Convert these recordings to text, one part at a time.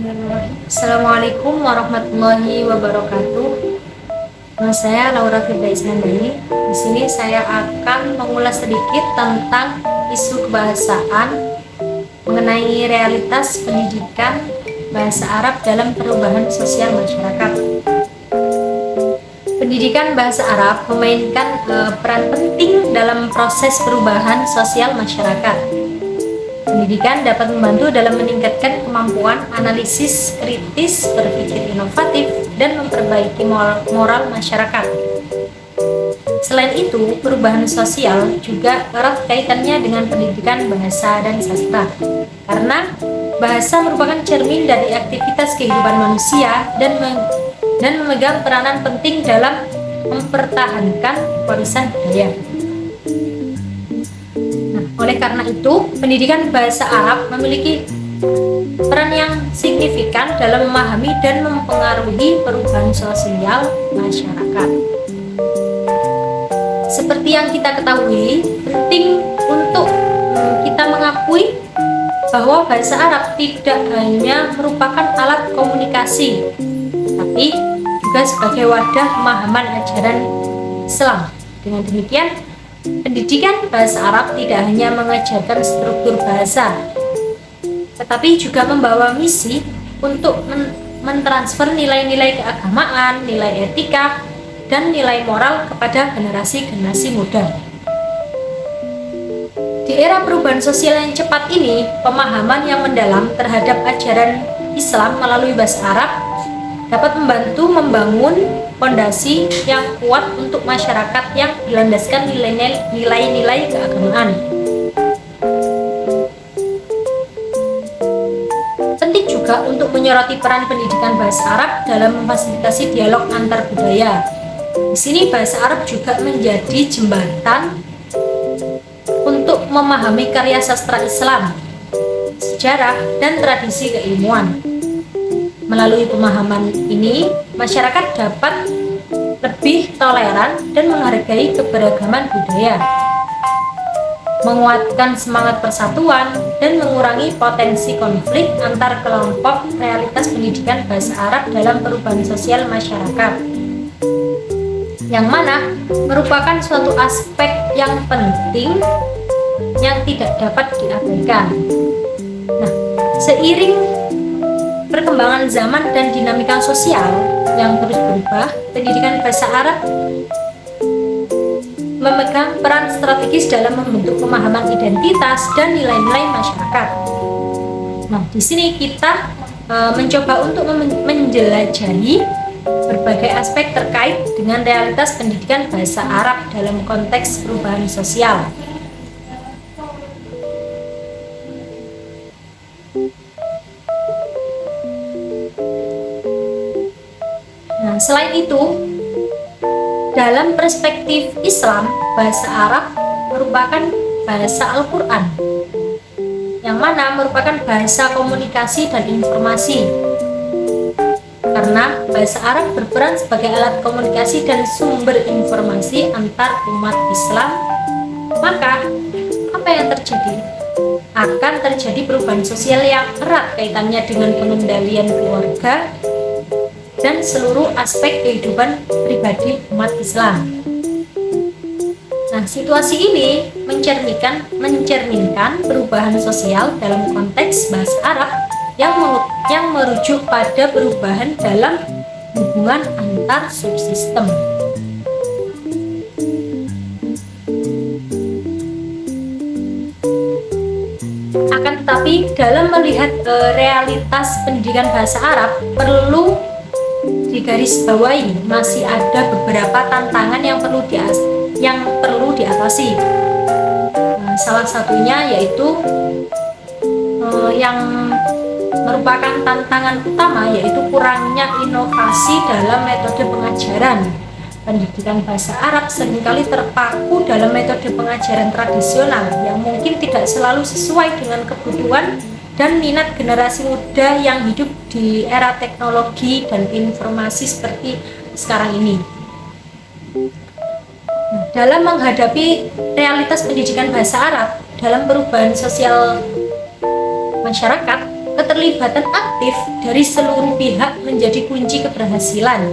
Assalamualaikum warahmatullahi wabarakatuh. Nama saya Laura Firda Isnandani. Di sini saya akan mengulas sedikit tentang isu kebahasaan mengenai realitas pendidikan bahasa Arab dalam perubahan sosial masyarakat. Pendidikan bahasa Arab memainkan peran penting dalam proses perubahan sosial masyarakat. Pendidikan dapat membantu dalam meningkatkan kemampuan analisis kritis, berpikir inovatif, dan memperbaiki moral masyarakat. Selain itu, perubahan sosial juga erat kaitannya dengan pendidikan bahasa dan sastra, karena bahasa merupakan cermin dari aktivitas kehidupan manusia dan memegang peranan penting dalam mempertahankan warisan budaya. Oleh karena itu, pendidikan bahasa Arab memiliki peran yang signifikan dalam memahami dan mempengaruhi perubahan sosial masyarakat. Seperti yang kita ketahui, penting untuk kita mengakui bahwa bahasa Arab tidak hanya merupakan alat komunikasi, tapi juga sebagai wadah pemahaman ajaran Islam. Dengan demikian, pendidikan bahasa Arab tidak hanya mengajarkan struktur bahasa, tetapi juga membawa misi untuk mentransfer nilai-nilai keagamaan, nilai etika, dan nilai moral kepada generasi-generasi muda. Di era perubahan sosial yang cepat ini, pemahaman yang mendalam terhadap ajaran Islam melalui bahasa Arab dapat membantu membangun fondasi yang kuat untuk masyarakat yang berlandaskan nilai-nilai keagamaan. Penting juga untuk menyoroti peran pendidikan bahasa Arab dalam memfasilitasi dialog antar budaya. Di sini bahasa Arab juga menjadi jembatan untuk memahami karya sastra Islam, sejarah, dan tradisi keilmuan. Melalui pemahaman ini, masyarakat dapat lebih toleran dan menghargai keberagaman budaya, menguatkan semangat persatuan, dan mengurangi potensi konflik antar kelompok. Realitas pendidikan bahasa Arab dalam perubahan sosial masyarakat, yang mana merupakan suatu aspek yang penting yang tidak dapat diabaikan. Nah, seiring perkembangan zaman dan dinamika sosial yang terus berubah, pendidikan bahasa Arab memegang peran strategis dalam membentuk pemahaman identitas dan nilai-nilai masyarakat. Nah, di sini kita mencoba untuk menjelajahi berbagai aspek terkait dengan realitas pendidikan bahasa Arab dalam konteks perubahan sosial. Nah, selain itu, dalam perspektif Islam, bahasa Arab merupakan bahasa Al-Quran, yang mana merupakan bahasa komunikasi dan informasi. Karena bahasa Arab berperan sebagai alat komunikasi dan sumber informasi antar umat Islam, maka apa yang terjadi? Akan terjadi perubahan sosial yang erat kaitannya dengan pengendalian keluarga dan seluruh aspek kehidupan pribadi umat Islam. Nah, situasi ini mencerminkan perubahan sosial dalam konteks bahasa Arab yang merujuk pada perubahan dalam hubungan antar subsistem. Akan tetapi, dalam melihat realitas pendidikan bahasa Arab, perlu digarisbawahi masih ada beberapa tantangan yang perlu diatasi. Salah satunya yaitu yang merupakan tantangan utama, yaitu kurangnya inovasi dalam metode pengajaran. Pendidikan bahasa Arab seringkali terpaku dalam metode pengajaran tradisional yang mungkin tidak selalu sesuai dengan kebutuhan dan minat generasi muda yang hidup di era teknologi dan informasi seperti sekarang ini. Dalam menghadapi realitas pendidikan bahasa Arab dalam perubahan sosial masyarakat, keterlibatan aktif dari seluruh pihak menjadi kunci keberhasilan.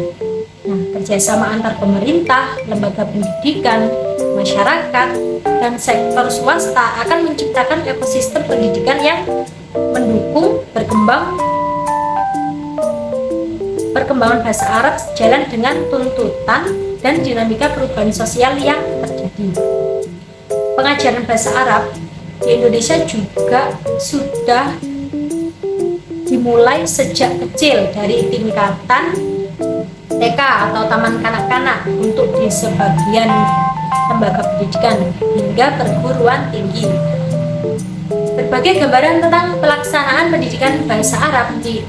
Nah, kerjasama antar pemerintah, lembaga pendidikan, masyarakat, dan sektor swasta akan menciptakan ekosistem pendidikan yang mendukung perkembangan bahasa Arab sejalan dengan tuntutan dan dinamika perubahan sosial yang terjadi. Pengajaran bahasa Arab di Indonesia juga sudah dimulai sejak kecil dari tingkatan TK atau taman kanak-kanak untuk di sebagian lembaga pendidikan hingga perguruan tinggi. Berbagai gambaran tentang pelaksanaan pendidikan bahasa Arab di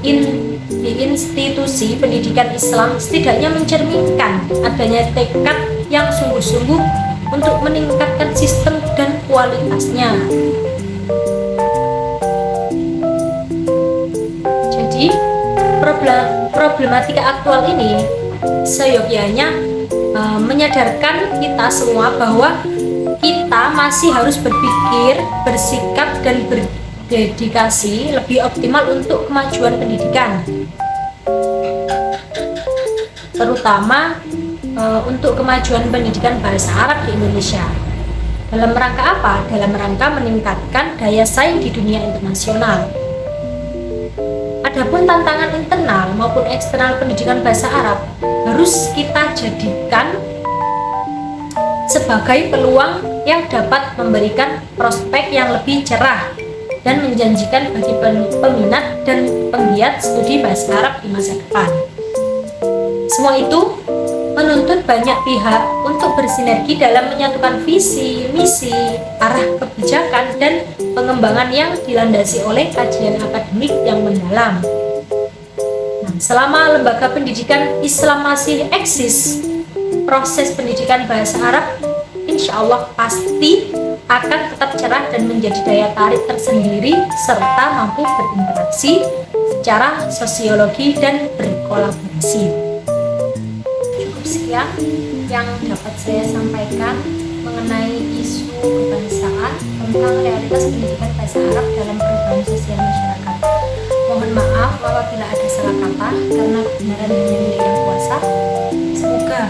institusi pendidikan Islam setidaknya mencerminkan adanya tekad yang sungguh-sungguh untuk meningkatkan sistem dan kualitasnya. Jadi, problematika aktual ini seyogyanya menyadarkan kita semua bahwa kita masih harus berpikir, bersikap, dan berdedikasi lebih optimal untuk kemajuan pendidikan, terutama untuk kemajuan pendidikan bahasa Arab di Indonesia. Dalam rangka apa? Dalam rangka meningkatkan daya saing di dunia internasional. Adapun tantangan internal maupun eksternal pendidikan bahasa Arab harus kita jadikan sebagai peluang yang dapat memberikan prospek yang lebih cerah dan menjanjikan bagi peminat dan penggiat studi bahasa Arab di masa depan. Semua itu menuntut banyak pihak untuk bersinergi dalam menyatukan visi, misi, arah kebijakan, dan pengembangan yang dilandasi oleh kajian akademik yang mendalam. Nah, selama lembaga pendidikan Islam masih eksis, proses pendidikan bahasa Arab insya Allah pasti akan tetap cerah dan menjadi daya tarik tersendiri serta mampu berinteraksi secara sosiologi dan berkolaborasi. Sekian yang dapat saya sampaikan mengenai isu kebangsaan tentang realitas pendidikan bahasa Arab dalam perubahan sosial masyarakat. Mohon maaf apabila ada salah kata karena kebenaran hanya milik yang kuasa. Semoga